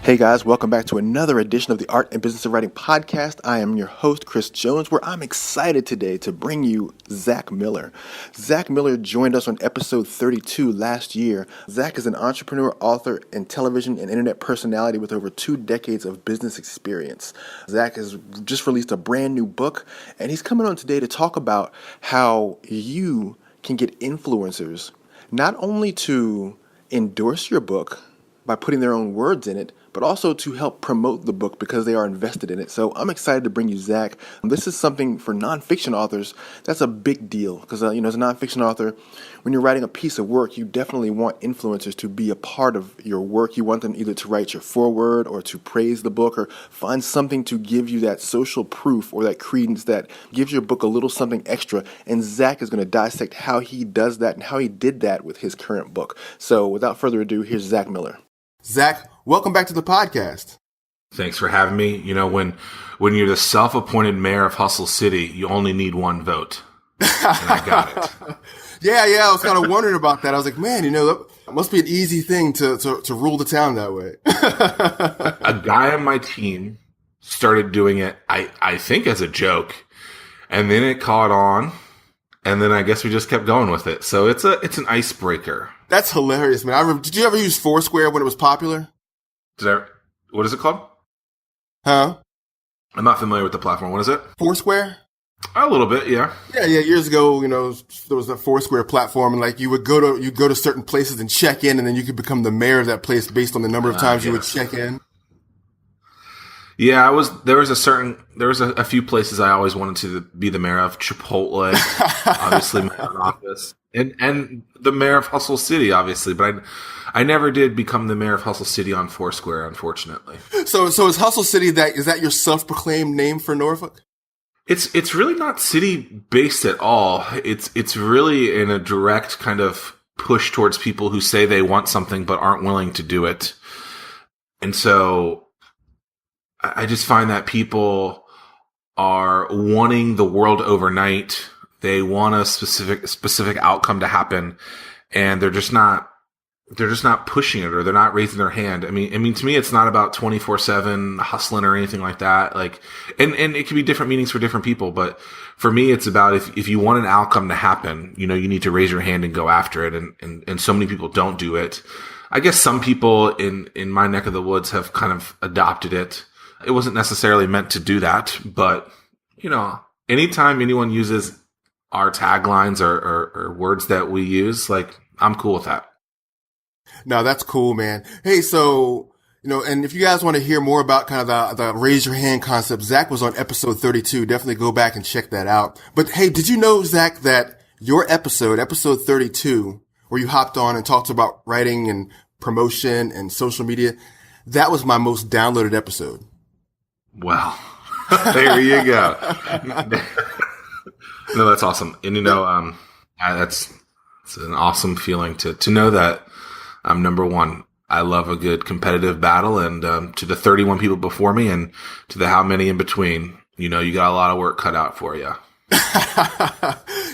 Hey guys, welcome back to another edition of the Art and Business of Writing podcast. I am your host, Chris Jones, where I'm excited today to bring you Zack Miller. Zack Miller joined us on episode 32 last year. Zack is an entrepreneur, author, and television and internet personality with over 2 decades of business experience. Zack has just released a brand new book, and he's coming on today to talk about how you can get influencers not only to endorse your book by putting their own words in it, but also to help promote the book because they are invested in it. So I'm excited to bring you Zack. This is something for nonfiction authors that's a big deal because, as a nonfiction author, when you're writing a piece of work, you definitely want influencers to be a part of your work. You want them either to write your foreword or to praise the book or find something to give you that social proof or that credence that gives your book a little something extra. And Zack is going to dissect how he does that and how he did that with his current book. So without further ado, here's Zack Miller. Zack, welcome back to the podcast. Thanks for having me. You know, when you're the self-appointed mayor of Hustle City, you only need one vote. And I got it. Yeah, I was kind of wondering about that. I was like, man, that must be an easy thing to rule the town that way. A guy on my team started doing it, I think as a joke, and then it caught on, and then I guess we just kept going with it. So it's an icebreaker. That's hilarious, man. Did you ever use Foursquare when it was popular? What is it called? Huh? I'm not familiar with the platform. What is it? Foursquare? A little bit, yeah. Yeah. Years ago, there was a Foursquare platform, and you would go to certain places and check in, and then you could become the mayor of that place based on the number of times you would check in. Yeah, there was a few places I always wanted to be the mayor of. Chipotle, obviously my own office, and the mayor of Hustle City, obviously, but I never did become the mayor of Hustle City on Foursquare, unfortunately. So is Hustle City is that your self-proclaimed name for Norfolk? It's really not city based at all. It's really in a direct kind of push towards people who say they want something but aren't willing to do it. And so I just find that people are wanting the world overnight. They want a specific outcome to happen, and they're just not pushing it, or they're not raising their hand. I mean, to me, it's not about 24/7 hustling or anything like that. And it can be different meanings for different people, but for me, it's about if you want an outcome to happen, you need to raise your hand and go after it. And so many people don't do it. I guess some people in my neck of the woods have kind of adopted it. It wasn't necessarily meant to do that, but anytime anyone uses our taglines or words that we use, I'm cool with that. No, that's cool, man. Hey, so, and if you guys want to hear more about kind of the raise your hand concept, Zack was on episode 32. Definitely go back and check that out. But hey, did you know, Zack, that your episode 32, where you hopped on and talked about writing and promotion and social media, that was my most downloaded episode? Well, there you go. No, that's awesome. And it's an awesome feeling to know that I'm number one. I love a good competitive battle, and to the 31 people before me and to the how many in between, you got a lot of work cut out for you.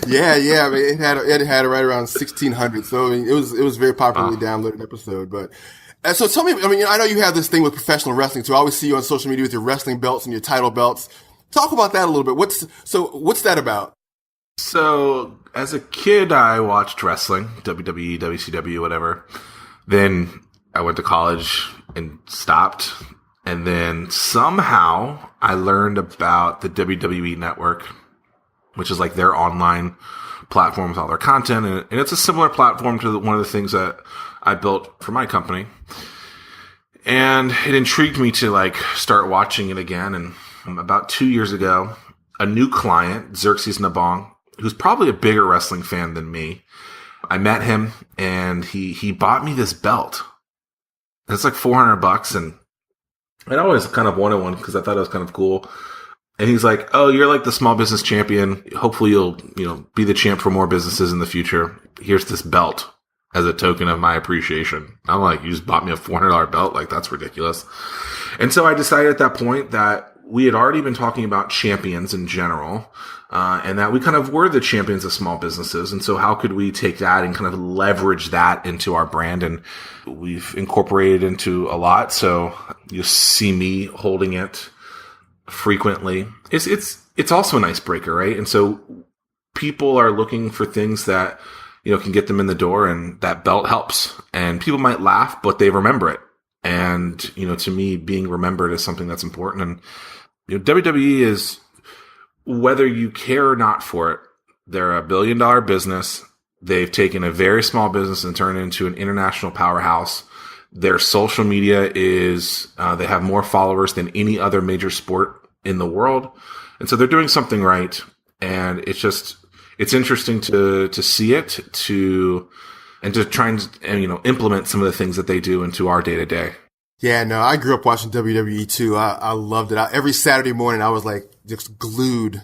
Yeah. I mean, it had right around 1,600. So it was a very popularly downloaded episode. But so tell me, I know you have this thing with professional wrestling too. I always see you on social media with your wrestling belts and your title belts. Talk about that a little bit. What's that about? So as a kid, I watched wrestling, WWE, WCW, whatever. Then I went to college and stopped. And then somehow I learned about the WWE network, which is their online platform with all their content. And it's a similar platform to one of the things that I built for my company. And it intrigued me to start watching it again. And about 2 years ago, a new client, Xerxes Nabong, who's probably a bigger wrestling fan than me, I met him, and he bought me this belt. It's $400, and I'd always kind of wanted one because I thought it was kind of cool. And he's like, "Oh, you're the small business champion. Hopefully you'll be the champ for more businesses in the future. Here's this belt as a token of my appreciation." I'm like, "You just bought me a $400 belt? That's ridiculous." And so I decided at that point that we had already been talking about champions in general, and that we kind of were the champions of small businesses. And so how could we take that and kind of leverage that into our brand? And we've incorporated into a lot. So You'll see me holding it frequently. It's also an icebreaker, right? And so people are looking for things that, can get them in the door, and that belt helps. And people might laugh, but they remember it. And, to me, being remembered is something that's important. And, WWE is, whether you care or not for it, they're a $1 billion business. They've taken a very small business and turned it into an international powerhouse. Their social media is, they have more followers than any other major sport in the world. And so they're doing something right. And it's interesting to see it, and to try and implement some of the things that they do into our day to day. Yeah, no, I grew up watching WWE too. I loved it. Every Saturday morning, I was like just glued.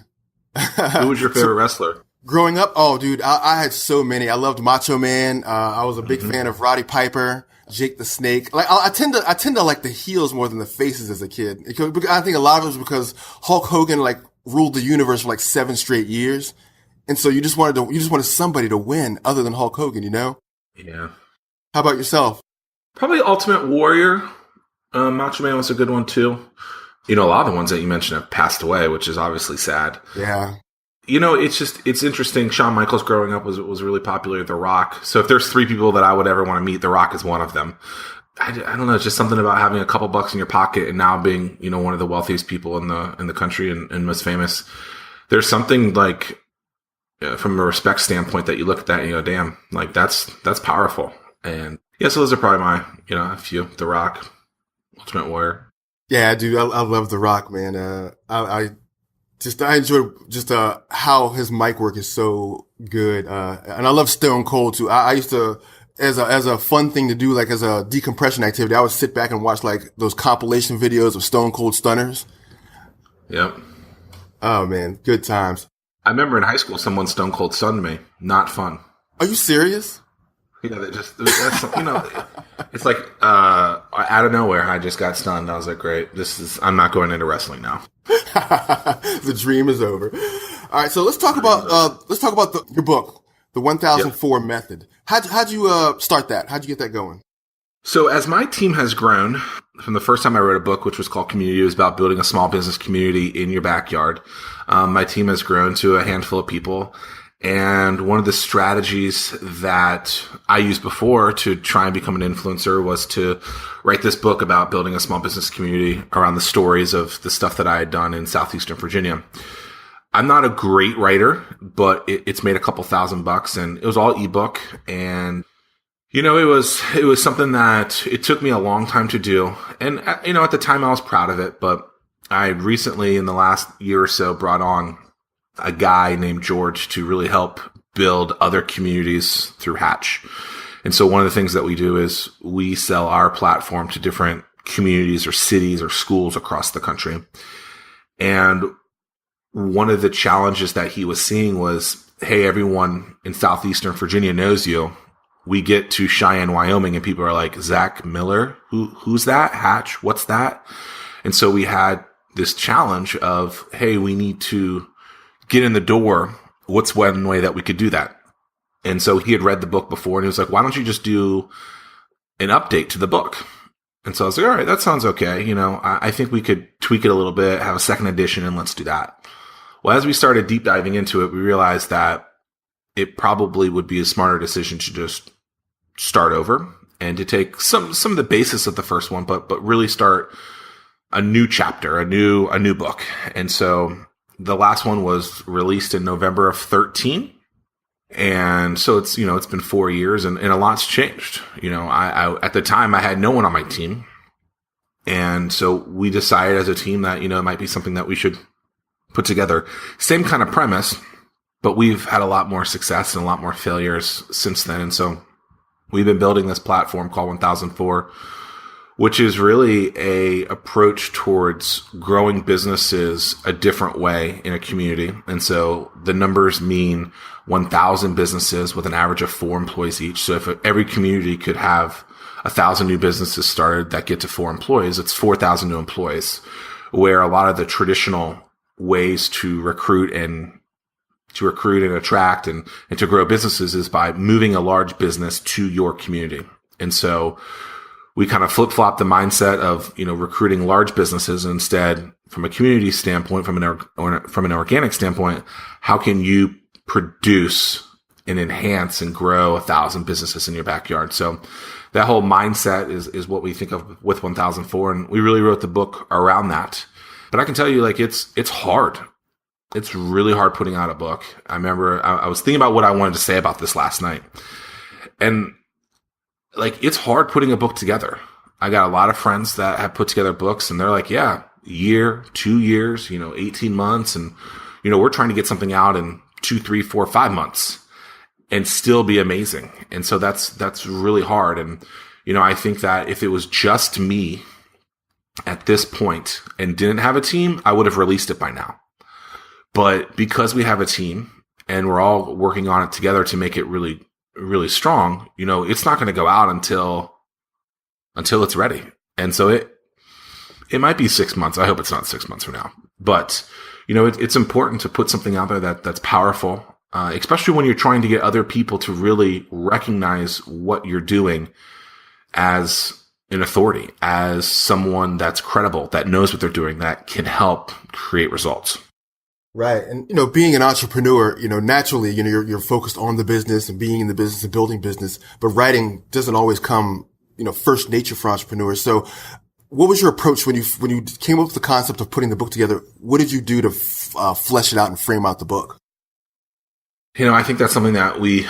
Who was your favorite wrestler? Growing up, oh, dude, I had so many. I loved Macho Man. I was a big fan of Roddy Piper, Jake the Snake. Like, I tend to like the heels more than the faces as a kid. I think a lot of it was because Hulk Hogan ruled the universe for 7 straight years. And so you just wanted somebody to win other than Hulk Hogan, Yeah. How about yourself? Probably Ultimate Warrior. Macho Man was a good one too. A lot of the ones that you mentioned have passed away, which is obviously sad. Yeah. It's interesting. Shawn Michaels growing up was really popular. The Rock. So if there's 3 people that I would ever want to meet, The Rock is one of them. I don't know. It's just something about having a couple bucks in your pocket and now being, one of the wealthiest people in the country and most famous. There's something from a respect standpoint that you look at that and you go, damn, that's powerful. And yeah, so those are probably my, a few. The Rock, Ultimate Warrior. Yeah, dude, I love The Rock, man. I enjoy just how his mic work is so good. And I love Stone Cold too. I used to, as a fun thing to do, as a decompression activity, I would sit back and watch those compilation videos of Stone Cold Stunners. Yep. Oh man, good times. I remember in high school, someone Stone Cold stunned me. Not fun. Are you serious? That's it's like, out of nowhere, I just got stunned. I was like, great, I'm not going into wrestling now. The dream is over. All right. So let's talk about your book, The 1004 Method. How'd you start that? How'd you get that going? So as my team has grown, from the first time I wrote a book, which was called Community, it was about building a small business community in your backyard. My team has grown to a handful of people. And one of the strategies that I used before to try and become an influencer was to write this book about building a small business community around the stories of the stuff that I had done in Southeastern Virginia. I'm not a great writer, but it's made a couple $1,000, and it was all ebook. And it was something that it took me a long time to do. And, at the time I was proud of it, but I recently in the last year or so brought on a guy named George to really help build other communities through Hatch. And so one of the things that we do is we sell our platform to different communities or cities or schools across the country. And one of the challenges that he was seeing was, hey, everyone in Southeastern Virginia knows you. We get to Cheyenne, Wyoming, and people are like, Zack Miller? Who's that? Hatch? What's that? And so we had this challenge of, hey, we need to get in the door. What's one way that we could do that? And so he had read the book before, and he was like, why don't you just do an update to the book? And so I was like, all right, that sounds okay. I think we could tweak it a little bit, have a second edition, and let's do that. Well, as we started deep diving into it, we realized that it probably would be a smarter decision to just start over and to take some of the basis of the first one, but really start a new chapter, a new book. And so the last one was released in November of 2013. And so it's been 4 years and a lot's changed. I at the time I had no one on my team. And so we decided as a team that, it might be something that we should put together. Same kind of premise, but we've had a lot more success and a lot more failures since then. And so we've been building this platform called 1004, which is really a approach towards growing businesses a different way in a community. And so the numbers mean 1,000 businesses with an average of 4 employees each. So if every community could have 1,000 new businesses started that get to 4 employees, it's 4,000 new employees, where a lot of the traditional ways to recruit and attract and to grow businesses is by moving a large business to your community. And so we kind of flip-flop the mindset of, recruiting large businesses, and instead, from a community standpoint, from an organic standpoint, how can you produce and enhance and grow 1,000 businesses in your backyard? So that whole mindset is what we think of with 1004. And we really wrote the book around that. But I can tell you, it's hard. It's really hard putting out a book. I remember I was thinking about what I wanted to say about this last night. And it's hard putting a book together. I got a lot of friends that have put together books, and they're like, yeah, year, 2 years, 18 months. And, we're trying to get something out in 2, 3, 4, 5 months and still be amazing. And so that's really hard. And, I think that if it was just me at this point and didn't have a team, I would have released it by now. But because we have a team and we're all working on it together to make it really, really strong, it's not going to go out until it's ready. And so it might be 6 months. I hope it's not 6 months from now, but it's important to put something out there that's powerful, especially when you're trying to get other people to really recognize what you're doing as an authority, as someone that's credible, that knows what they're doing, that can help create results. Right. And, being an entrepreneur, naturally, you're focused on the business and being in the business and building business, but writing doesn't always come, first nature for entrepreneurs. So what was your approach when you came up with the concept of putting the book together? What did you do to flesh it out and frame out the book? I think that's something that we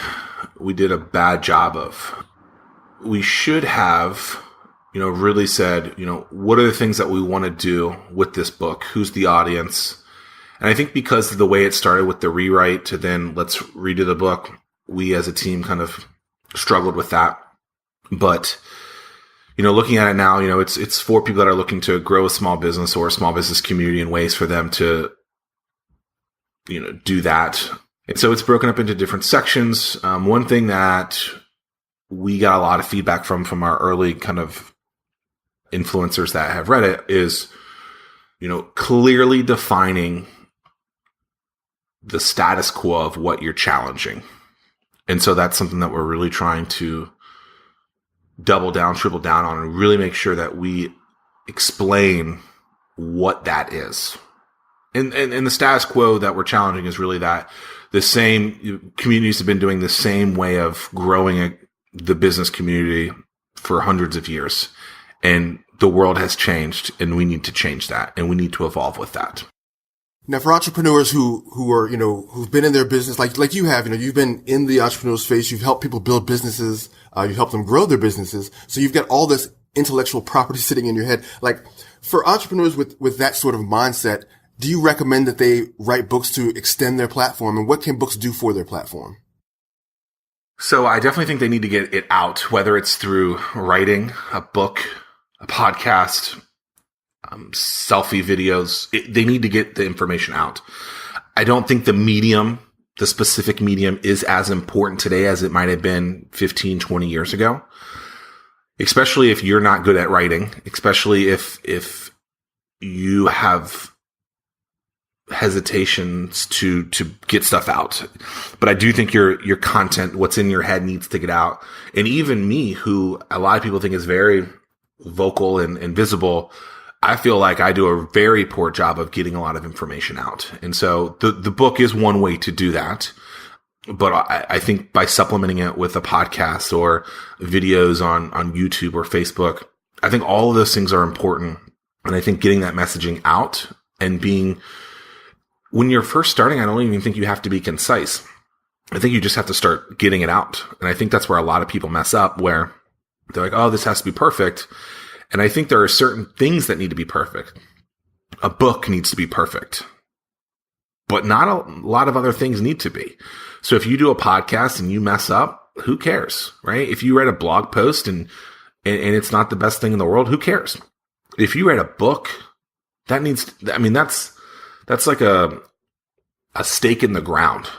did a bad job of. We should have, really said, what are the things that we want to do with this book? Who's the audience? And I think because of the way it started with the rewrite to then let's redo the book, we as a team kind of struggled with that. But, looking at it now, it's for people that are looking to grow a small business or a small business community, and ways for them to, do that. And so it's broken up into different sections. One thing that we got a lot of feedback from our early kind of influencers that have read it is, clearly defining the status quo of what you're challenging. And so that's something that we're really trying to double down, triple down on, and really make sure that we explain what that is. And the status quo that we're challenging is really that the same communities have been doing the same way of growing the business community for hundreds of years. And the world has changed, and we need to change that, and we need to evolve with that. Now, for entrepreneurs who are, who've been in their business, like you have, you've been in the entrepreneurial space, you've helped people build businesses, you've helped them grow their businesses. So you've got all this intellectual property sitting in your head. Like, for entrepreneurs with that sort of mindset, do you recommend that they write books to extend their platform? And what can books do for their platform? So I definitely think they need to get it out, whether it's through writing a book, a podcast, selfie videos. They need to get the information out. I don't think the specific medium is as important today as it might have been 15, 20 years ago, especially if you're not good at writing, especially if you have hesitations to get stuff out. But I do think your content, what's in your head, needs to get out. And even me, who a lot of people think is very vocal and visible, I feel like I do a very poor job of getting a lot of information out. And so the book is one way to do that. But I think by supplementing it with a podcast or videos on YouTube or Facebook, I think all of those things are important. And I think getting that messaging out and when you're first starting, I don't even think you have to be concise. I think you just have to start getting it out. And I think that's where a lot of people mess up, where they're like, oh, this has to be perfect. And I think there are certain things that need to be perfect. A book needs to be perfect, but not a lot of other things need to be. So if you do a podcast and you mess up, who cares, right? If you write a blog post and it's not the best thing in the world, who cares? If you write a book, that's like a stake in the ground.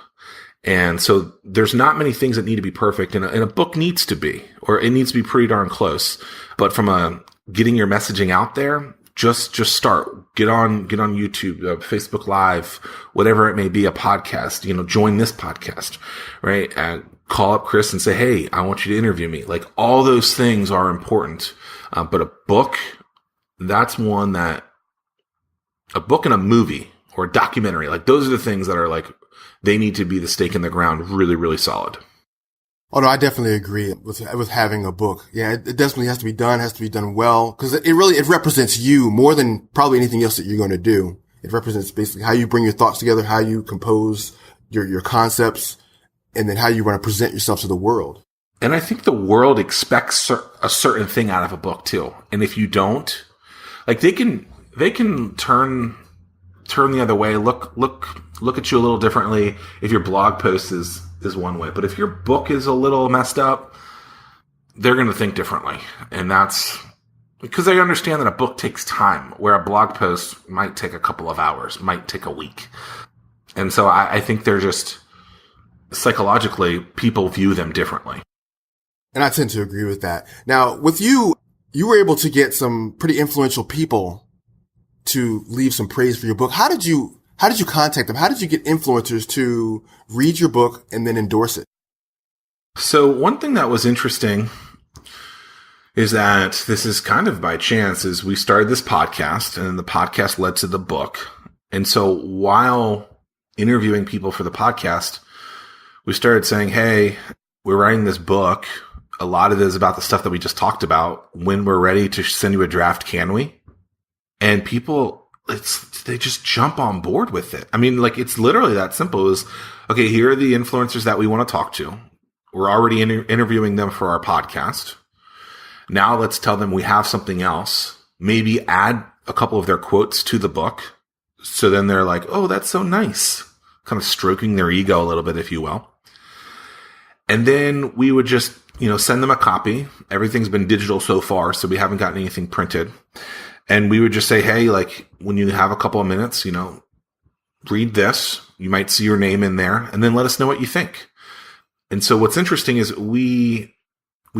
And so there's not many things that need to be perfect, and a book needs to be, or it needs to be pretty darn close. But from getting your messaging out there, just start. Get on YouTube, Facebook Live, whatever it may be, a podcast. Join this podcast, right? call up Chris and say, hey, I want you to interview me. Like, all those things are important. But a book, that's one that, a book and a movie or a documentary, like those are the things that are like, they need to be the stake in the ground, really, really solid. Oh no, I definitely agree with having a book. Yeah, it definitely has to be done well, because it represents you more than probably anything else that you're going to do. It represents basically how you bring your thoughts together, how you compose your concepts, and then how you want to present yourself to the world. And I think the world expects a certain thing out of a book too. And if you don't, like, they can turn the other way, look at you a little differently if your blog post is one way. But if your book is a little messed up, they're going to think differently. And that's because they understand that a book takes time, where a blog post might take a couple of hours, might take a week. And so I think they're just, psychologically, people view them differently. And I tend to agree with that. Now, with you were able to get some pretty influential people to leave some praise for your book. How did you contact them? How did you get influencers to read your book and then endorse it? So one thing that was interesting is that this is kind of by chance, is we started this podcast and the podcast led to the book. And so while interviewing people for the podcast, we started saying, hey, we're writing this book. A lot of it is about the stuff that we just talked about. When we're ready to send you a draft, can we? And people, they just jump on board with it. I mean, like, it's literally that simple. Is, okay, here are the influencers that we want to talk to. We're already interviewing them for our podcast. Now let's tell them we have something else. Maybe add a couple of their quotes to the book. So then they're like, oh, that's so nice. Kind of stroking their ego a little bit, if you will. And then we would just, send them a copy. Everything's been digital so far, so we haven't gotten anything printed. And we would just say, hey, like, when you have a couple of minutes, read this. You might see your name in there, and then let us know what you think. And so what's interesting is we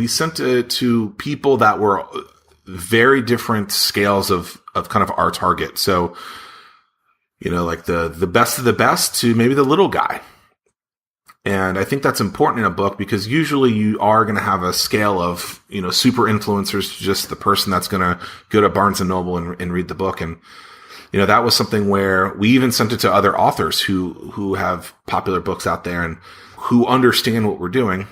sent it to people that were very different scales of kind of our target. So, like the best of the best to maybe the little guy. And I think that's important in a book, because usually you are going to have a scale of, super influencers to just the person that's going to go to Barnes and Noble and read the book. And, that was something where we even sent it to other authors who have popular books out there and who understand what we're doing.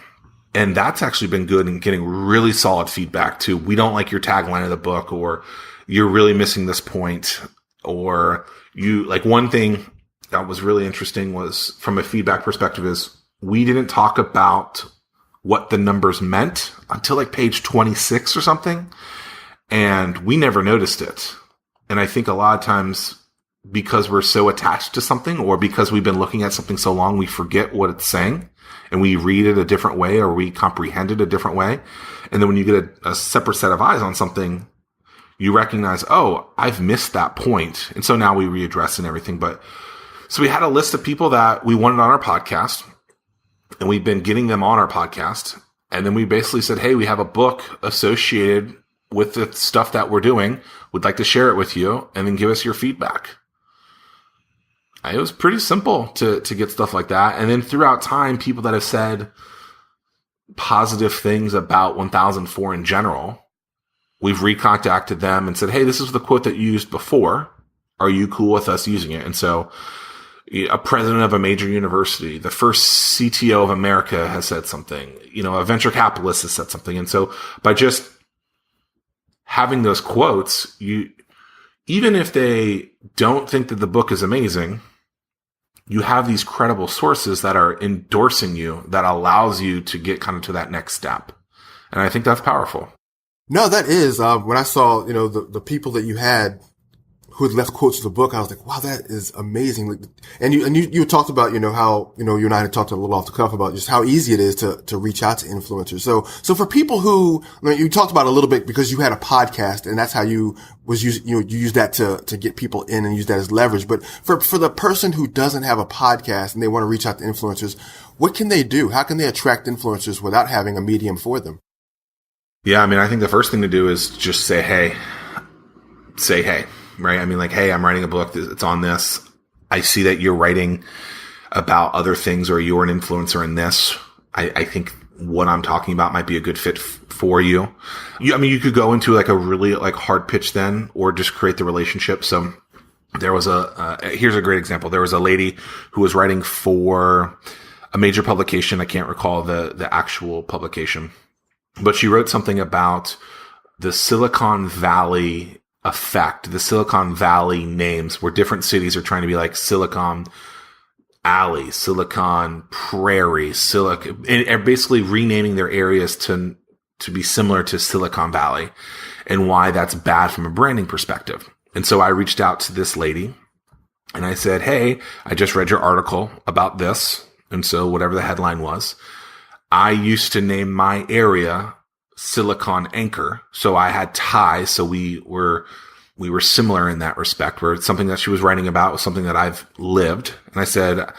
And that's actually been good in getting really solid feedback too. We don't like your tagline of the book, or you're really missing this point, or one thing that was really interesting was, from a feedback perspective, is we didn't talk about what the numbers meant until like page 26 or something. And we never noticed it. And I think a lot of times, because we're so attached to something, or because we've been looking at something so long, we forget what it's saying and we read it a different way, or we comprehend it a different way. And then when you get a separate set of eyes on something, you recognize, oh, I've missed that point. And so now we readdress and everything. But so we had a list of people that we wanted on our podcast, and we've been getting them on our podcast. And then we basically said, hey, we have a book associated with the stuff that we're doing. We'd like to share it with you, and then give us your feedback. It was pretty simple to get stuff like that. And then throughout time, people that have said positive things about 1004 in general, we've recontacted them and said, hey, this is the quote that you used before. Are you cool with us using it? And so a president of a major university, the first CTO of America has said something, a venture capitalist has said something. And so by just having those quotes, even if they don't think that the book is amazing, you have these credible sources that are endorsing you, that allows you to get kind of to that next step. And I think that's powerful. No, that is, when I saw, the people that you had who had left quotes of the book, I was like, wow, that is amazing. And you talked about, how, you and I had talked a little off the cuff about just how easy it is to reach out to influencers. So for people who, you talked about a little bit because you had a podcast, and that's how you use that to get people in and use that as leverage. But for the person who doesn't have a podcast and they want to reach out to influencers, what can they do? How can they attract influencers without having a medium for them? Yeah. I mean, I think the first thing to do is just say, hey, right? I mean, like, hey, I'm writing a book. It's on this. I see that you're writing about other things, or you're an influencer in this. I think what I'm talking about might be a good fit for you. You could go into like a really like hard pitch then, or just create the relationship. So there was here's a great example. There was a lady who was writing for a major publication. I can't recall the actual publication, but she wrote something about the Silicon Valley effect, the Silicon Valley names, where different cities are trying to be like Silicon Alley, Silicon Prairie, and basically renaming their areas to be similar to Silicon Valley, and why that's bad from a branding perspective. And so I reached out to this lady and I said, hey, I just read your article about this. And so whatever the headline was, I used to name my area Silicon Anchor. So I had ties. So we were similar in that respect, where it's something that she was writing about was something that I've lived. And I said,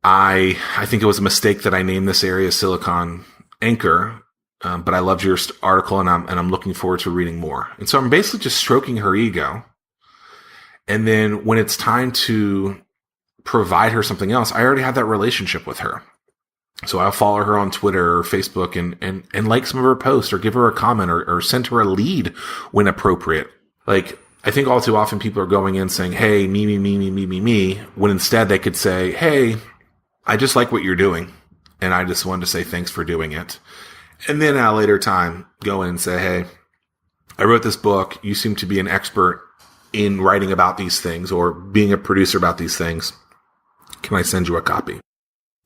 I think it was a mistake that I named this area Silicon Anchor. But I loved your article, and I'm looking forward to reading more. And so I'm basically just stroking her ego. And then when it's time to provide her something else, I already have that relationship with her. So I'll follow her on Twitter or Facebook and like some of her posts, or give her a comment, or send her a lead when appropriate. Like, I think all too often people are going in saying, hey, me, when instead they could say, hey, I just like what you're doing, and I just wanted to say thanks for doing it. And then at a later time, go in and say, hey, I wrote this book. You seem to be an expert in writing about these things, or being a producer about these things. Can I send you a copy?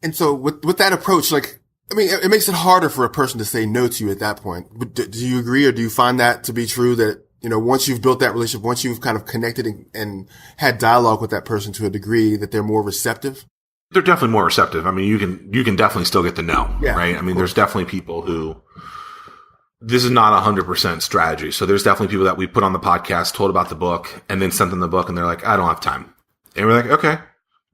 And so with that approach, like, I mean, it makes it harder for a person to say no to you at that point. But do you agree, or do you find that to be true, that, you know, once you've built that relationship, once you've kind of connected and had dialogue with that person to a degree, that they're more receptive? They're definitely more receptive. I mean, you can definitely still get the no, yeah, right? I mean, there's definitely people who, this is not 100% strategy. So there's definitely people that we put on the podcast, told about the book, and then sent them the book, and they're like, I don't have time. And we're like, okay.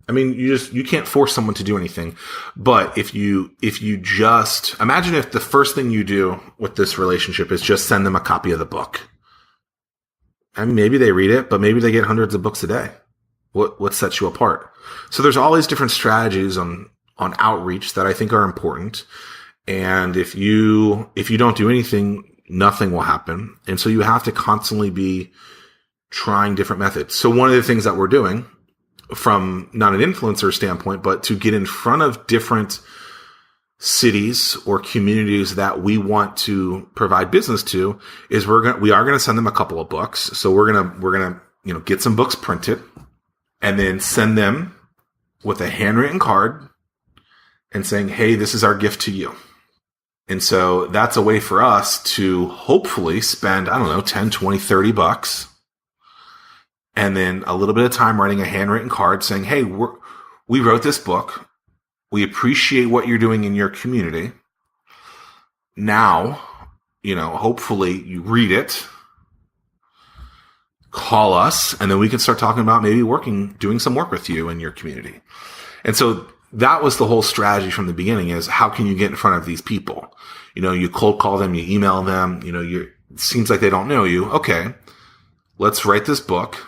I mean, you can't force someone to do anything. But if you just imagine if the first thing you do with this relationship is just send them a copy of the book. I mean, maybe they read it, but maybe they get hundreds of books a day. What sets you apart? So there's all these different strategies on outreach that I think are important. And if you don't do anything, nothing will happen. And so you have to constantly be trying different methods. So one of the things that we're doing, from not an influencer standpoint, but to get in front of different cities or communities that we want to provide business to, is we are going to send them a couple of books. So we're going to get some books printed, and then send them with a handwritten card and saying, hey, this is our gift to you. And so that's a way for us to hopefully spend, I don't know, 10, 20, 30 bucks. And then a little bit of time writing a handwritten card saying, hey, we wrote this book. We appreciate what you're doing in your community. Now, hopefully you read it, call us, and then we can start talking about maybe doing some work with you in your community. And so that was the whole strategy from the beginning, is how can you get in front of these people? You cold call them, you email them, it seems like they don't know you. Okay, let's write this book,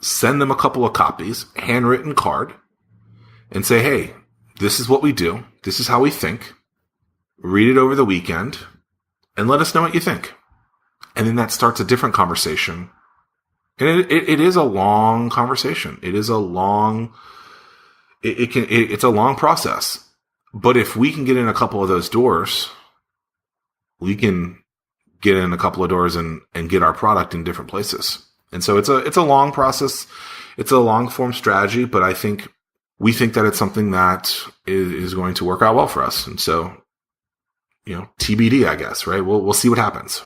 send them a couple of copies, handwritten card, and say, hey, this is what we do. This is how we think. Read it over the weekend and let us know what you think. And then that starts a different conversation. And it is a long conversation. It's a long process. But if we can get in a couple of those doors, we can get in a couple of doors and get our product in different places. And so it's a long process. It's a long form strategy, but we think that it's something that is going to work out well for us. And so, TBD, I guess, right? We'll see what happens.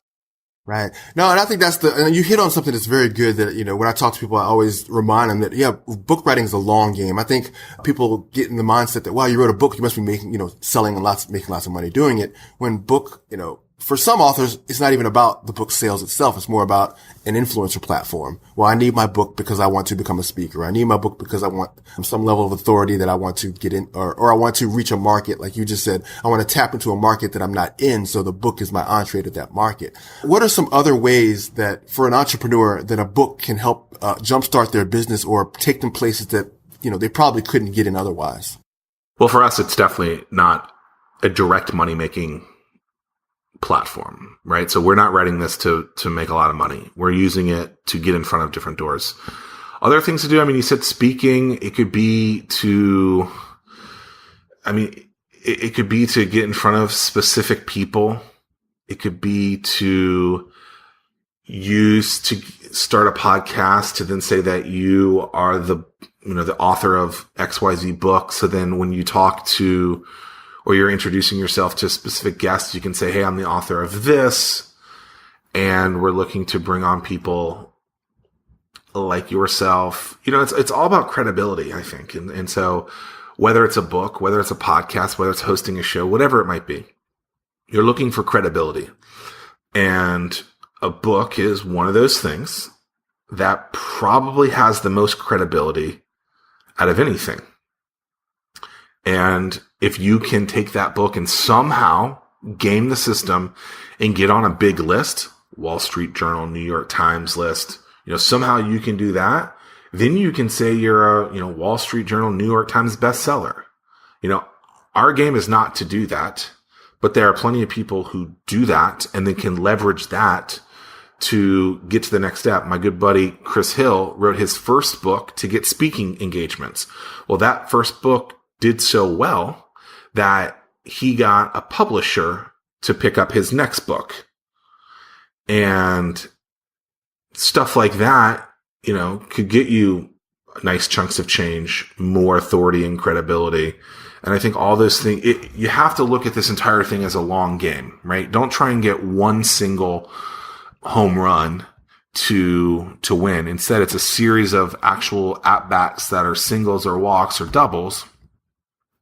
Right. No, and I think and you hit on something that's very good that, when I talk to people, I always remind them that, book writing is a long game. I think people get in the mindset that, wow, you wrote a book, you must be making, making lots of money doing it. When book, for some authors, it's not even about the book sales itself. It's more about an influencer platform. Well, I need my book because I want to become a speaker. I need my book because I want some level of authority that I want to get in, or I want to reach a market. Like you just said, I want to tap into a market that I'm not in. So the book is my entree to that market. What are some other ways that for an entrepreneur that a book can help jumpstart their business or take them places that, they probably couldn't get in otherwise? Well, for us, it's definitely not a direct money making platform, right? So we're not writing this to make a lot of money. We're using it to get in front of different doors. Other things to do, I mean, you said speaking. It could be to, I mean, it could be to get in front of specific people. It could be to use to start a podcast to then say that you are the author of XYZ book. So then when you talk to, or you're introducing yourself to specific guests, you can say, hey, I'm the author of this, and we're looking to bring on people like yourself. It's all about credibility, I think. And so whether it's a book, whether it's a podcast, whether it's hosting a show, whatever it might be, you're looking for credibility. And a book is one of those things that probably has the most credibility out of anything. And if you can take that book and somehow game the system and get on a big list, Wall Street Journal, New York Times list, somehow you can do that, then you can say you're a, Wall Street Journal, New York Times bestseller. Our game is not to do that, but there are plenty of people who do that and then can leverage that to get to the next step. My good buddy Chris Hill wrote his first book to get speaking engagements. Well, that first book did so well that he got a publisher to pick up his next book. And stuff like that, could get you nice chunks of change, more authority and credibility. And I think all those things, you have to look at this entire thing as a long game, right? Don't try and get one single home run to win. Instead, it's a series of actual at-bats that are singles or walks or doubles.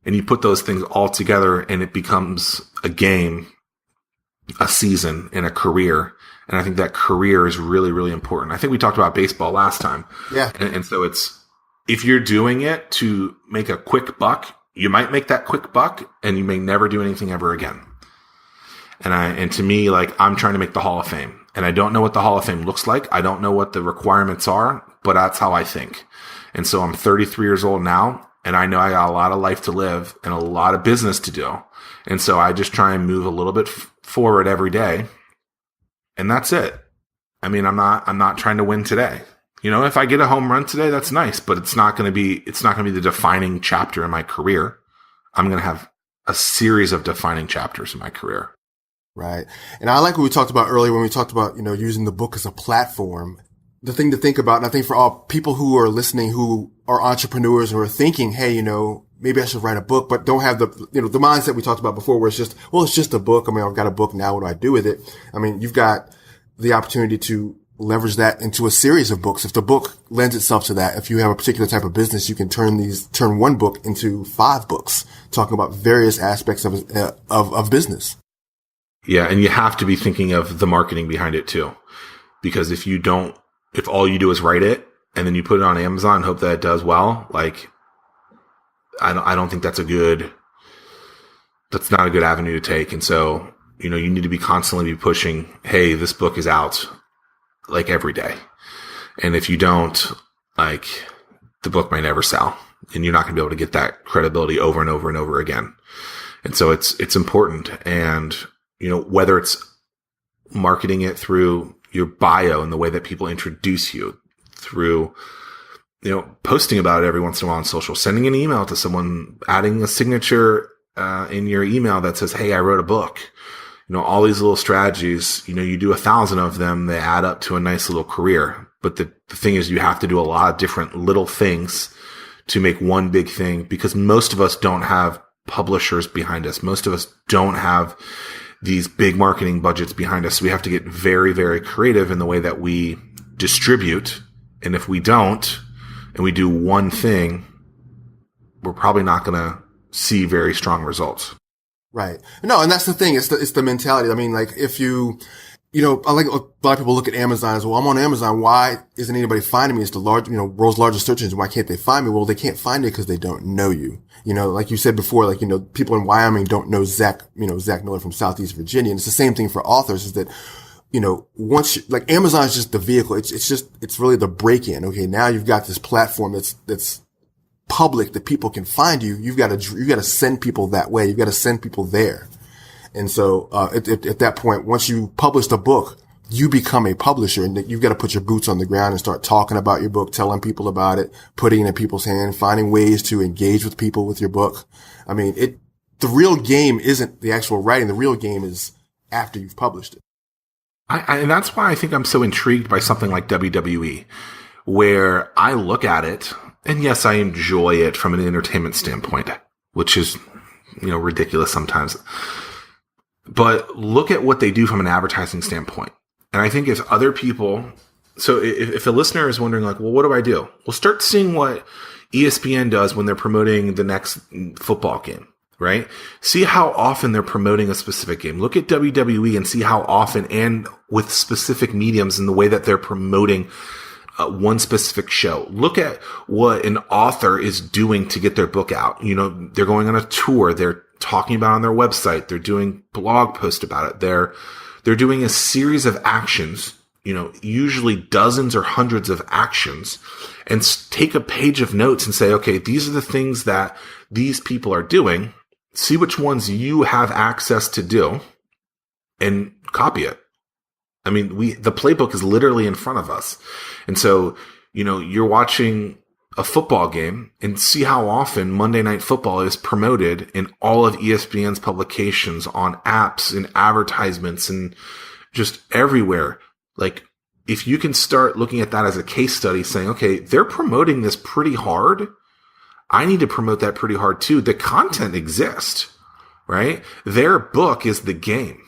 And you put those things all together and it becomes a game, a season, and a career. And I think that career is really, really important. I think we talked about baseball last time. Yeah. And so if you're doing it to make a quick buck, you might make that quick buck and you may never do anything ever again. And to me, I'm trying to make the Hall of Fame, and I don't know what the Hall of Fame looks like. I don't know what the requirements are, but that's how I think. And so I'm 33 years old now, and I know I got a lot of life to live and a lot of business to do. And so I just try and move a little bit forward every day. And that's it. I mean, I'm not trying to win today. If I get a home run today, that's nice, but it's not going to be the defining chapter in my career. I'm going to have a series of defining chapters in my career. Right. And I like what we talked about earlier when we talked about, using the book as a platform. The thing to think about, and I think for all people who are listening, who are entrepreneurs and are thinking, hey, maybe I should write a book, but don't have the mindset we talked about before where it's just a book. I mean, I've got a book now. What do I do with it? I mean, you've got the opportunity to leverage that into a series of books. If the book lends itself to that, if you have a particular type of business, you can turn one book into 5 books talking about various aspects of business. Yeah. And you have to be thinking of the marketing behind it too, because if all you do is write it and then you put it on Amazon and hope that it does well, I don't think that's not a good avenue to take. And so, you need to be constantly be pushing, hey, this book is out every day. And if you don't, the book might never sell and you're not going to be able to get that credibility over and over and over again. And so it's important. And, whether it's marketing it through your bio and the way that people introduce you, through posting about it every once in a while on social, sending an email to someone, adding a signature in your email that says, hey, I wrote a book. All these little strategies, you do 1,000 of them, they add up to a nice little career. But the thing is, you have to do a lot of different little things to make one big thing, because most of us don't have publishers behind us. Most of us don't have these big marketing budgets behind us. So we have to get very, very creative in the way that we distribute. And if we don't, and we do one thing, we're probably not going to see very strong results. Right. No, and that's the thing. It's the mentality. I mean, if I like a lot of people look at Amazon as, well, I'm on Amazon. Why isn't anybody finding me? It's the world's largest search engine. Why can't they find me? Well, they can't find it because they don't know you. Like you said before, people in Wyoming don't know Zack Miller from Southeast Virginia. And it's the same thing for authors, is that, once Amazon is just the vehicle. It's really the break in. Okay. Now you've got this platform that's public that people can find you, you've got to send people that way. You've got to send people there. And so, at that point, once you publish a book, you become a publisher, and you've got to put your boots on the ground and start talking about your book, telling people about it, putting it in people's hands, finding ways to engage with people with your book. I mean, the real game isn't the actual writing. The real game is after you've published it. And that's why I think I'm so intrigued by something like WWE, where I look at it, and yes, I enjoy it from an entertainment standpoint, which is, ridiculous sometimes. But look at what they do from an advertising standpoint. And I think if other people, so if a listener is wondering like, well, what do I do? Well, start seeing what ESPN does when they're promoting the next football game, right? See how often they're promoting a specific game. Look at WWE and see how often and with specific mediums in the way that they're promoting one specific show. Look at what an author is doing to get their book out. They're going on a tour. They're talking about it on their website. They're doing blog posts about it. They're doing a series of actions, usually dozens or hundreds of actions, and take a page of notes and say, okay, these are the things that these people are doing. See which ones you have access to do and copy it. I mean, the playbook is literally in front of us. And so, you're watching a football game and see how often Monday Night Football is promoted in all of ESPN's publications, on apps and advertisements and just everywhere. Like, if you can start looking at that as a case study saying, okay, they're promoting this pretty hard. I need to promote that pretty hard too. The content exists, right? Their book is the game,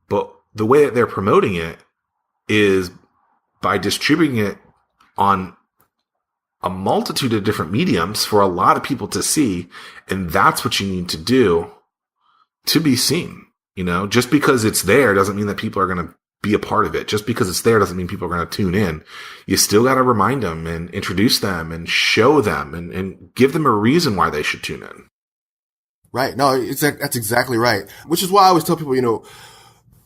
but the way that they're promoting it is by distributing it on a multitude of different mediums for a lot of people to see. And that's what you need to do to be seen. Just because it's there doesn't mean that people are going to be a part of it. Just because it's there doesn't mean people are going to tune in. You still got to remind them and introduce them and show them and give them a reason why they should tune in. Right. No, that's exactly right. Which is why I always tell people,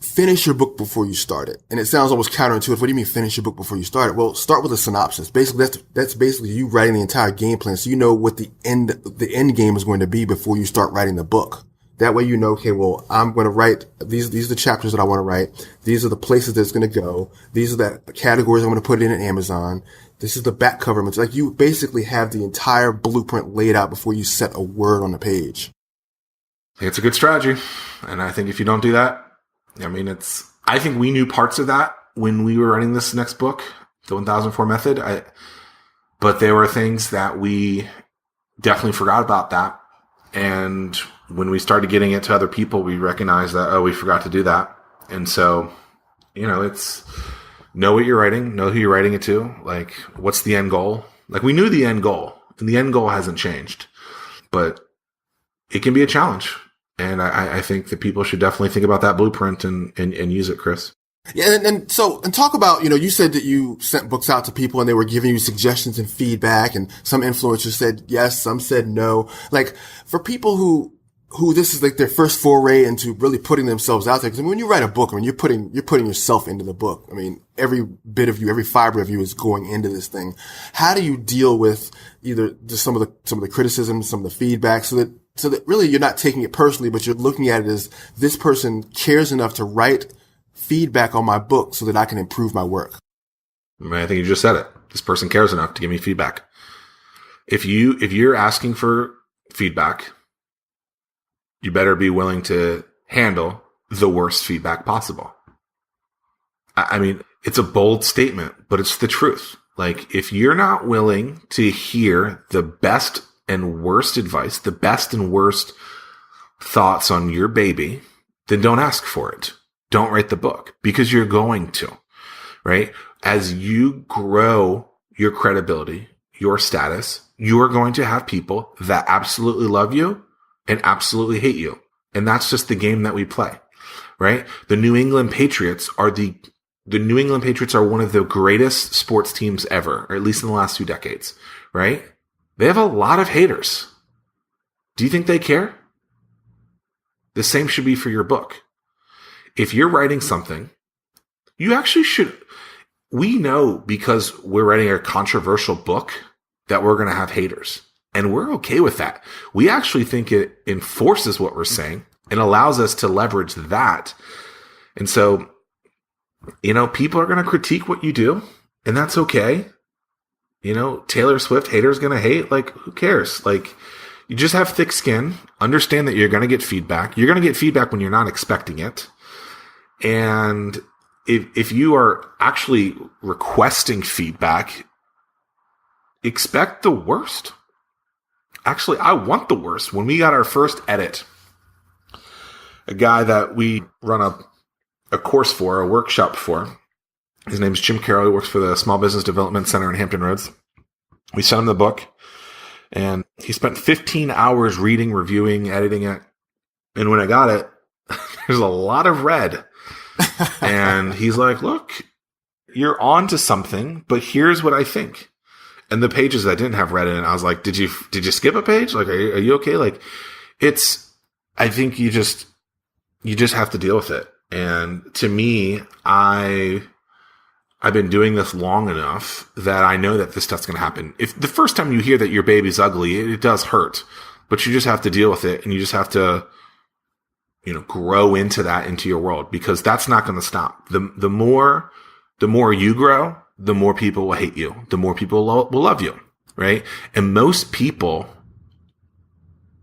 finish your book before you start it. And it sounds almost counterintuitive. What do you mean finish your book before you start it? Well, start with a synopsis. Basically, that's basically you writing the entire game plan. So you know what the end game is going to be before you start writing the book. That way okay, well, I'm going to write these are the chapters that I want to write. These are the places that it's going to go. These are the categories I'm going to put it in at Amazon. This is the back cover. It's like you basically have the entire blueprint laid out before you set a word on the page. It's a good strategy. And I think if you don't do that, I think we knew parts of that when we were writing this next book, The 1004 Method. But there were things that we definitely forgot about that. And when we started getting it to other people, we recognized that, we forgot to do that. And so, it's know what you're writing, know who you're writing it to. Like, what's the end goal? Like, we knew the end goal, and the end goal hasn't changed. But it can be a challenge. And I think that people should definitely think about that blueprint and use it, Chris. Yeah. And talk about, you said that you sent books out to people and they were giving you suggestions and feedback, and some influencers said yes, some said no. Like, for people who this is like their first foray into really putting themselves out there. Because when you write a book, you're putting yourself into the book. Every bit of you, every fiber of you is going into this thing. How do you deal with either just some of the criticism, some of the feedback, so that really you're not taking it personally, but you're looking at it as this person cares enough to write feedback on my book so that I can improve my work? I think you just said it. This person cares enough to give me feedback. If you're asking for feedback, you better be willing to handle the worst feedback possible. It's a bold statement, but it's the truth. Like, if you're not willing to hear the best and worst advice, the best and worst thoughts on your baby, then don't ask for it. Don't write the book, because you're going to, right? As you grow your credibility, your status, you are going to have people that absolutely love you and absolutely hate you. And that's just the game that we play, right? The New England Patriots are one of the greatest sports teams ever, or at least in the last 2 decades, right? They have a lot of haters. Do you think they care? The same should be for your book. If you're writing something, you actually should. We know, because we're writing a controversial book, that we're going to have haters. And we're okay with that. We actually think it enforces what we're saying and allows us to leverage that. And so, people are going to critique what you do, and that's okay. Taylor Swift, haters going to hate. Like, who cares? Like, you just have thick skin. Understand that you're going to get feedback. You're going to get feedback when you're not expecting it. And if you are actually requesting feedback, expect the worst. Actually, I want the worst. When we got our first edit, a guy that we run a course for, a workshop for, his name is Jim Carroll. He works for the Small Business Development Center in Hampton Roads. We sent him the book, and he spent 15 hours reading, reviewing, editing it. And when I got it, there's a lot of red. And he's like, look, you're on to something, but here's what I think. And the pages that didn't have red in it, I was like, did you skip a page? Like, are you okay? Like, I think you just have to deal with it. And to me, I've been doing this long enough that I know that this stuff's going to happen. If the first time you hear that your baby's ugly, it does hurt, but you just have to deal with it, and you just have to, grow into your world, because that's not going to stop. The more you grow, the more people will hate you, the more people will love you, right? And most people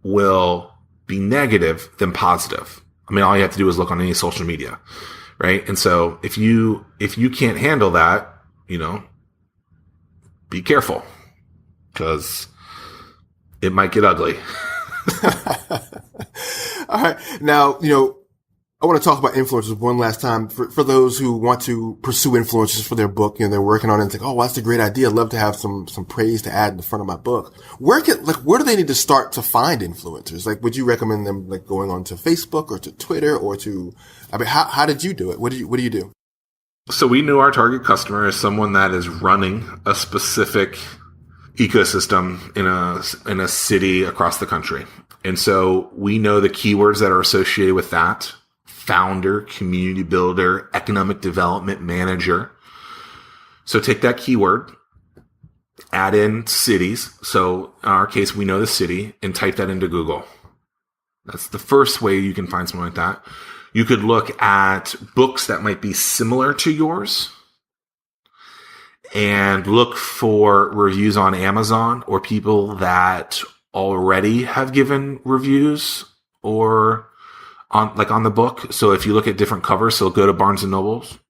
will be negative than positive. I mean, all you have to do is look on any social media, right? And so if you can't handle that, be careful, because it might get ugly. All right. Now, I want to talk about influencers one last time for those who want to pursue influencers for their book. They're working on it and think, oh, well, that's a great idea. I'd love to have some praise to add in the front of my book. Where do they need to start to find influencers? Like, would you recommend them going on to Facebook or to Twitter or how did you do it? What do you do? So we knew our target customer is someone that is running a specific ecosystem in a city across the country. And so we know the keywords that are associated with that: founder, community builder, economic development manager. So take that keyword, add in cities. So in our case, we know the city, and type that into Google. That's the first way you can find something like that. You could look at books that might be similar to yours and look for reviews on Amazon, or people that already have given reviews or on the book. So if you look at different covers, so go to Barnes and Nobles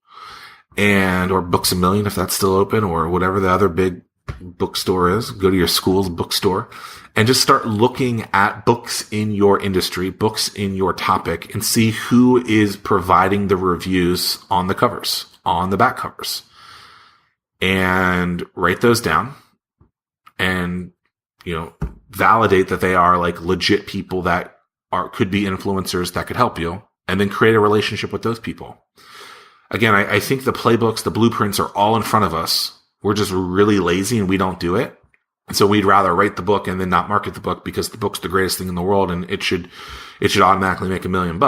or Books A Million, if that's still open, or whatever the other big bookstore is, go to your school's bookstore and just start looking at books in your industry, books in your topic, and see who is providing the reviews on the covers, on the back covers, and write those down and, validate that they are like legit people that could be influencers that could help you, and then create a relationship with those people. Again, I think the playbooks, the blueprints are all in front of us. We're just really lazy and we don't do it. And so we'd rather write the book and then not market the book, because the book's the greatest thing in the world and it should automatically make $1 million,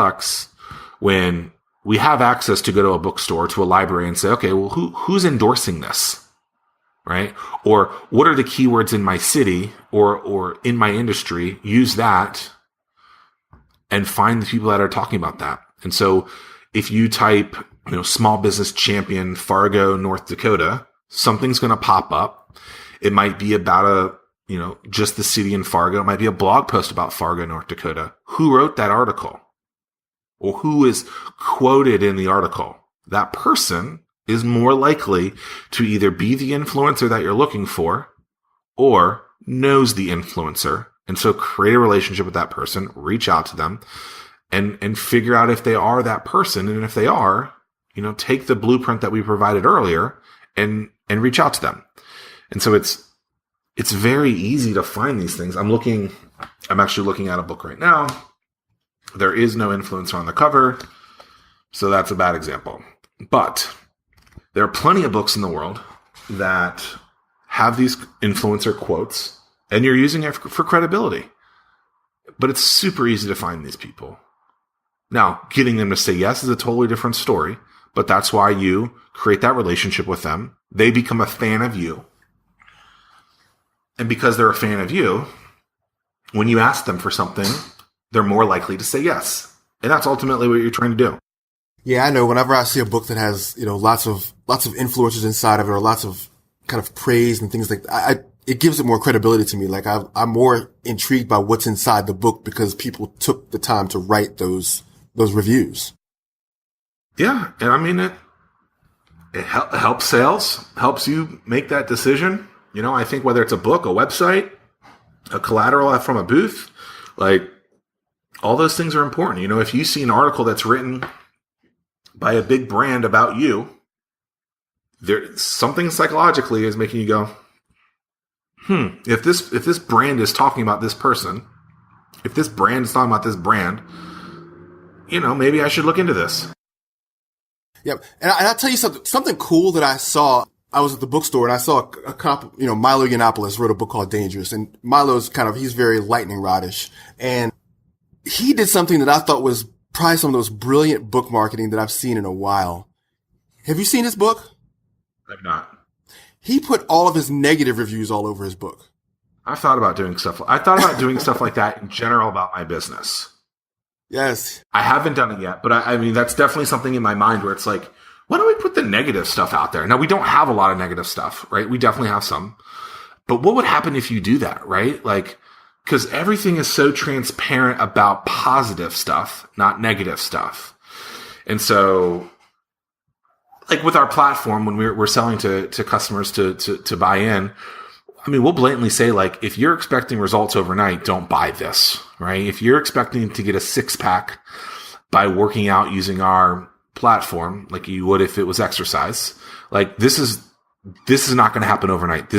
when we have access to go to a bookstore, to a library, and say, okay, well, who's endorsing this? Right? Or what are the keywords in my city or in my industry? Use that and find the people that are talking about that. And so if you type, small business champion, Fargo, North Dakota, something's going to pop up. It might be about just the city in Fargo. It might be a blog post about Fargo, North Dakota. Who wrote that article? Or who is quoted in the article? That person is more likely to either be the influencer that you're looking for or knows the influencer. And so create a relationship with that person, reach out to them and figure out if they are that person. And if they are, take the blueprint that we provided earlier and reach out to them. And so it's very easy to find these things. I'm actually looking at a book right now. There is no influencer on the cover. So that's a bad example. But there are plenty of books in the world that have these influencer quotes, and you're using it for credibility. But it's super easy to find these people. Now, getting them to say yes is a totally different story, but that's why you create that relationship with them. They become a fan of you. And because they're a fan of you, when you ask them for something, they're more likely to say yes. And that's ultimately what you're trying to do. Yeah, I know. Whenever I see a book that has, lots of influencers inside of it, or lots of kind of praise and things like that, it gives it more credibility to me. Like I'm more intrigued by what's inside the book because people took the time to write those reviews. Yeah. And I mean, it helps sales, helps you make that decision. I think whether it's a book, a website, a collateral from a booth, like all those things are important. If you see an article that's written by a big brand about you, there something psychologically is making you go, if this brand is talking about this person, if this brand is talking about this brand, maybe I should look into this. Yep. And I'll tell you something cool that I saw. I was at the bookstore and I saw a cop, Milo Yiannopoulos wrote a book called Dangerous, and Milo's he's very lightning rodish, and he did something that I thought was probably some of the most brilliant book marketing that I've seen in a while. Have you seen his book? I've not. He put all of his negative reviews all over his book. I thought about doing stuff like that in general about my business. Yes. I haven't done it yet, but I mean, that's definitely something in my mind where it's like, why don't we put the negative stuff out there? Now, we don't have a lot of negative stuff, right? We definitely have some. But what would happen if you do that, right? Like, because everything is so transparent about positive stuff, not negative stuff. And so, like with our platform, when we're selling to customers to buy in, I mean, we'll blatantly say, like, if you're expecting results overnight, don't buy this, right? If you're expecting to get a 6-pack by working out using our platform, like you would if it was exercise, like this is not going to happen overnight.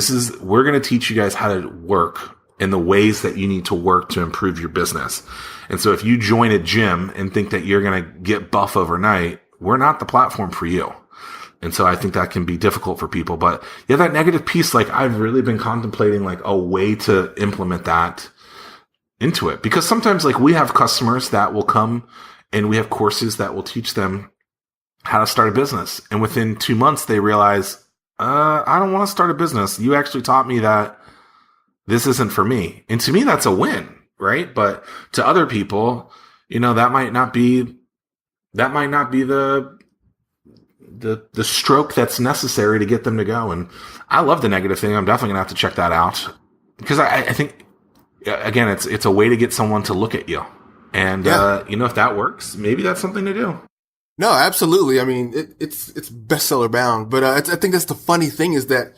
We're going to teach you guys how to work in the ways that you need to work to improve your business. And so if you join a gym and think that you're going to get buff overnight, we're not the platform for you. And so I think that can be difficult for people. But yeah, that negative piece, like I've really been contemplating like a way to implement that into it. Because sometimes like we have customers that will come and we have courses that will teach them how to start a business. And within 2 months, they realize, I don't want to start a business. You actually taught me that this isn't for me. And to me, that's a win, right? But to other people, that might not be the stroke that's necessary to get them to go. And I love the negative thing. I'm definitely gonna have to check that out because I think, again, it's a way to get someone to look at you. And, if that works, maybe that's something to do. No, absolutely. I mean, it's bestseller bound, but I think that's the funny thing is that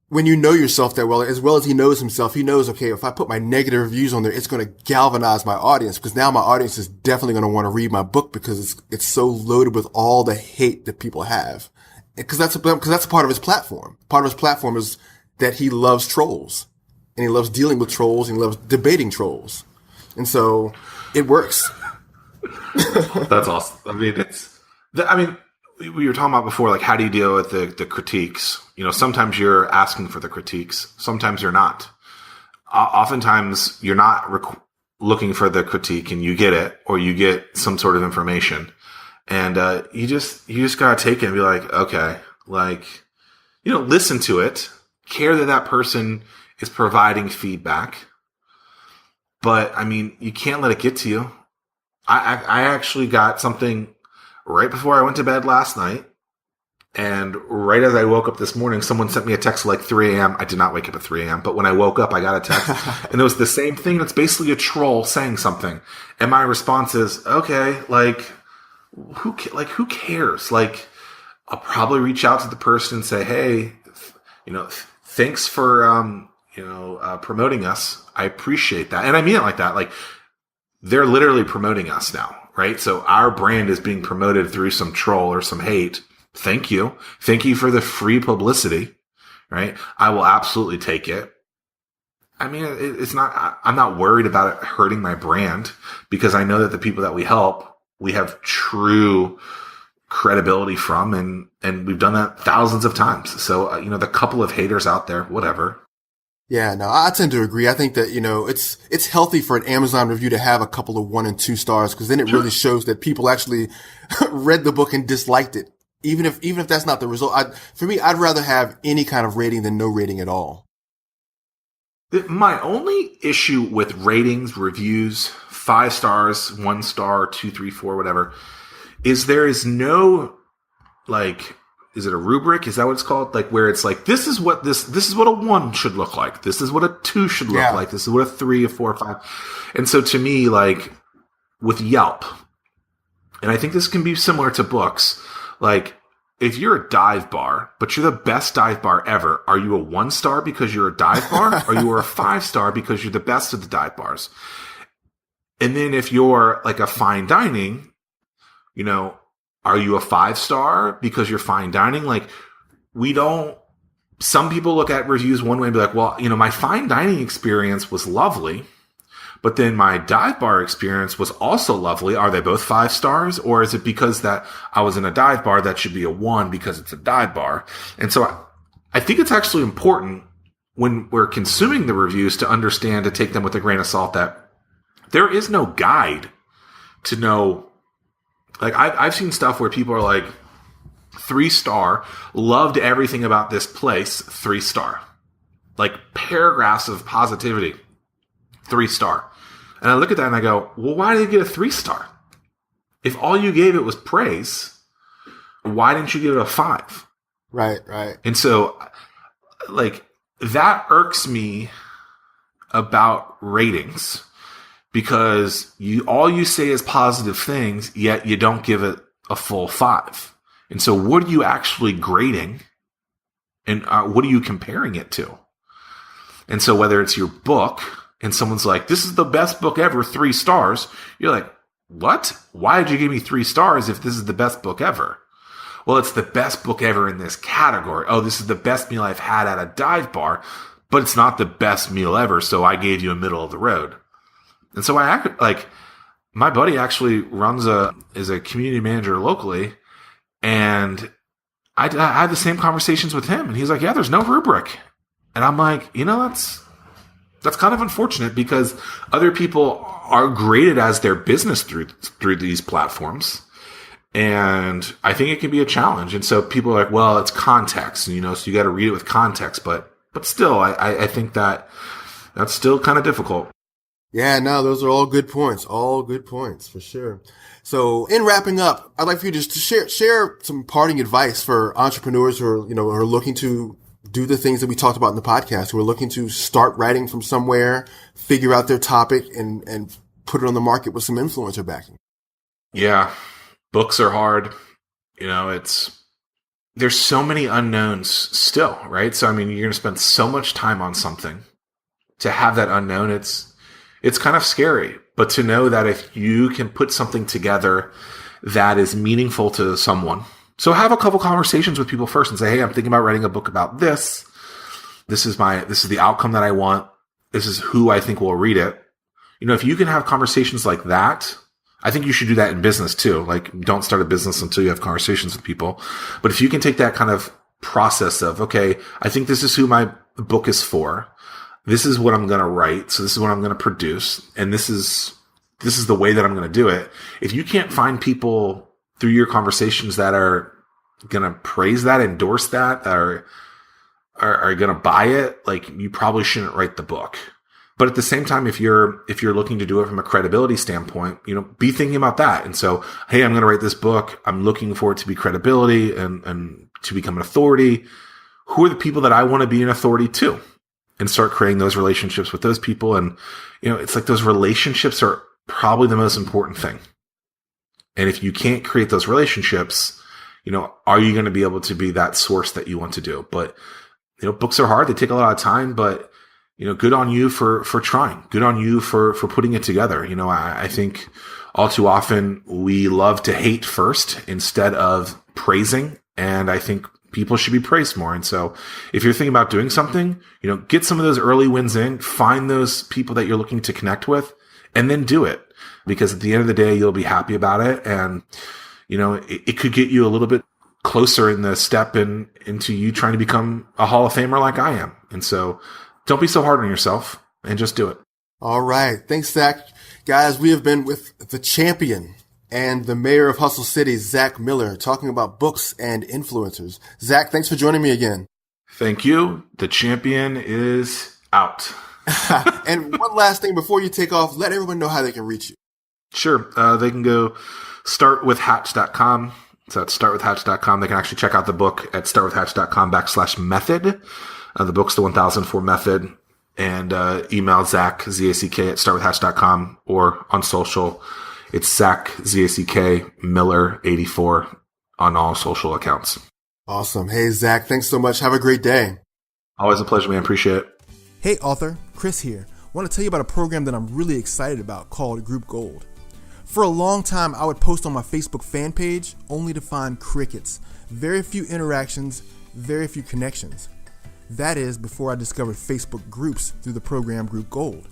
when you know yourself that well as he knows himself, he knows, okay, if I put my negative reviews on there, it's going to galvanize my audience because now my audience is definitely going to want to read my book because it's so loaded with all the hate that people have. Because that's a part of his platform. Part of his platform is that he loves trolls and he loves dealing with trolls and he loves debating trolls. And so it works. That's awesome. I mean, we were talking about before, like, how do you deal with the critiques? Sometimes you're asking for the critiques. Sometimes you're not. Oftentimes you're not looking for the critique and you get it, or you get some sort of information. And, you just gotta take it and be like, okay, like, listen to it, care that person is providing feedback. But I mean, you can't let it get to you. I actually got something right before I went to bed last night. And right as I woke up this morning, someone sent me a text at like 3 a.m. I did not wake up at 3 a.m., but when I woke up, I got a text and it was the same thing. That's basically a troll saying something. And my response is, okay, like, who cares? Like, I'll probably reach out to the person and say, hey, thanks for, promoting us. I appreciate that. And I mean it like that. Like, they're literally promoting us now, right? So our brand is being promoted through some troll or some hate. Thank you. Thank you for the free publicity, right? I will absolutely take it. I mean, I'm not worried about it hurting my brand because I know that the people that we help, we have true credibility from, and we've done that thousands of times. So, the couple of haters out there, whatever. Yeah, no, I tend to agree. I think that, it's healthy for an Amazon review to have a couple of 1 and 2 stars because then it really shows that people actually read the book and disliked it. Even if that's not the result. For me, I'd rather have any kind of rating than no rating at all. My only issue with ratings, reviews, 5 stars, 1 star, 2, 3, 4, whatever, is there is no, like, is it a rubric? Is that what it's called? Like, where it's like, this is what a 1 should look like. This is what a 2 should look like. This is what a 3, a 4, a 5. And so to me, like, with Yelp, and I think this can be similar to books, like, if you're a dive bar, but you're the best dive bar ever, are you a 1 star because you're a dive bar? Or you are a 5 star because you're the best of the dive bars? And then if you're like a fine dining, you know, are you a 5 star because you're fine dining? Like, some people look at reviews one way and be like, well, you know, my fine dining experience was lovely, but then my dive bar experience was also lovely. Are they both 5 stars? Or is it because that I was in a dive bar that should be a 1 because it's a dive bar? And so I think it's actually important when we're consuming the reviews to understand, to take them with a grain of salt, that there is no guide to know. Like, I've seen stuff where people are like, 3 star, loved everything about this place, 3 star. Like, paragraphs of positivity, 3 star. And I look at that and I go, well, why did you get a 3 star? If all you gave it was praise, why didn't you give it a 5? Right. And so, like, that irks me about ratings, because all you say is positive things, yet you don't give it a full 5. And so what are you actually grading? And what are you comparing it to? And so whether it's your book and someone's like, this is the best book ever, 3 stars. You're like, what? Why did you give me 3 stars if this is the best book ever? Well, it's the best book ever in this category. Oh, this is the best meal I've had at a dive bar, but it's not the best meal ever, so I gave you a middle of the road. And so my buddy actually is a community manager locally, and I had the same conversations with him, and he's like, yeah, there's no rubric. And I'm like, you know, that's kind of unfortunate, because other people are graded as their business through these platforms. And I think it can be a challenge. And so people are like, well, it's context, and, you know, so you got to read it with context, but still, I think that's still kind of difficult. Yeah, no, those are all good points. All good points, for sure. So in wrapping up, I'd like for you just to share some parting advice for entrepreneurs who are looking to do the things that we talked about in the podcast, who are looking to start writing from somewhere, figure out their topic, and put it on the market with some influencer backing. Yeah. Books are hard. You know, there's so many unknowns still, right? So, I mean, you're going to spend so much time on something. To have that unknown, it's kind of scary. But to know that if you can put something together that is meaningful to someone. So have a couple conversations with people first and say, hey, I'm thinking about writing a book about this. This is the outcome that I want. This is who I think will read it. You know, if you can have conversations like that, I think you should do that in business too. Like, don't start a business until you have conversations with people. But if you can take that kind of process of, okay, I think this is who my book is for. This is what I'm going to write. So this is what I'm going to produce. And this is the way that I'm going to do it. If you can't find people through your conversations that are going to praise that, endorse that, are going to buy it, like, you probably shouldn't write the book. But at the same time, if you're looking to do it from a credibility standpoint, you know, be thinking about that. And so, hey, I'm going to write this book. I'm looking for it to be credibility and to become an authority. Who are the people that I want to be an authority to? And start creating those relationships with those people. And, you know, it's like those relationships are probably the most important thing. And if you can't create those relationships, you know, are you going to be able to be that source that you want to do? But, you know, books are hard. They take a lot of time, but, you know, good on you for trying. Good on you for putting it together. You know, I think all too often we love to hate first instead of praising. And I think people should be praised more. And so if you're thinking about doing something, you know, get some of those early wins in, find those people that you're looking to connect with, and then do it. Because at the end of the day, you'll be happy about it. And, you know, it could get you a little bit closer in the step into you trying to become a Hall of Famer like I am. And so don't be so hard on yourself and just do it. All right. Thanks, Zach. Guys, we have been with the champion and the mayor of Hustle City, Zack Miller, talking about books and influencers. Zach, thanks for joining me again. Thank you. The champion is out. And one last thing before you take off, let everyone know how they can reach you. Sure. They can go startwithhatch.com. So that's startwithhatch.com. They can actually check out the book at startwithhatch.com/method. The book's the 1004 method. And email Zack, Z-A-C-K, at startwithhatch.com, or on social, it's Zack, Z-A-C-K, Miller 84 on all social accounts. Awesome. Hey, Zack, thanks so much. Have a great day. Always a pleasure, man. Appreciate it. Hey, author, Chris here. I want to tell you about a program that I'm really excited about called Group Gold. For a long time, I would post on my Facebook fan page only to find crickets. Very few interactions, very few connections. That is before I discovered Facebook groups through the program Group Gold.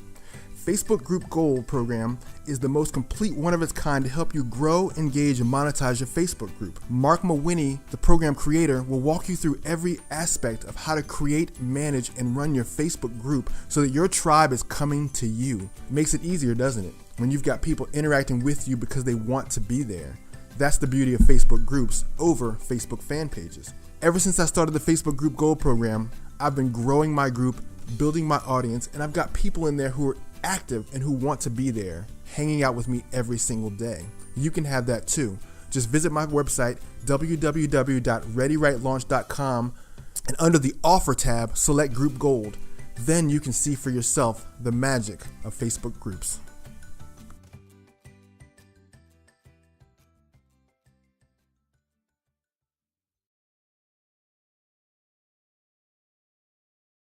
Facebook Group Gold program is the most complete one of its kind to help you grow, engage, and monetize your Facebook group. Mark Mawhinney, the program creator, will walk you through every aspect of how to create, manage, and run your Facebook group so that your tribe is coming to you. It makes it easier, doesn't it? When you've got people interacting with you because they want to be there. That's the beauty of Facebook groups over Facebook fan pages. Ever since I started the Facebook Group Gold program, I've been growing my group, building my audience, and I've got people in there who are active and who want to be there, hanging out with me every single day. You can have that too. Just visit my website, www.readyrightlaunch.com, and under the offer tab, select Group Gold. Then you can see for yourself the magic of Facebook groups.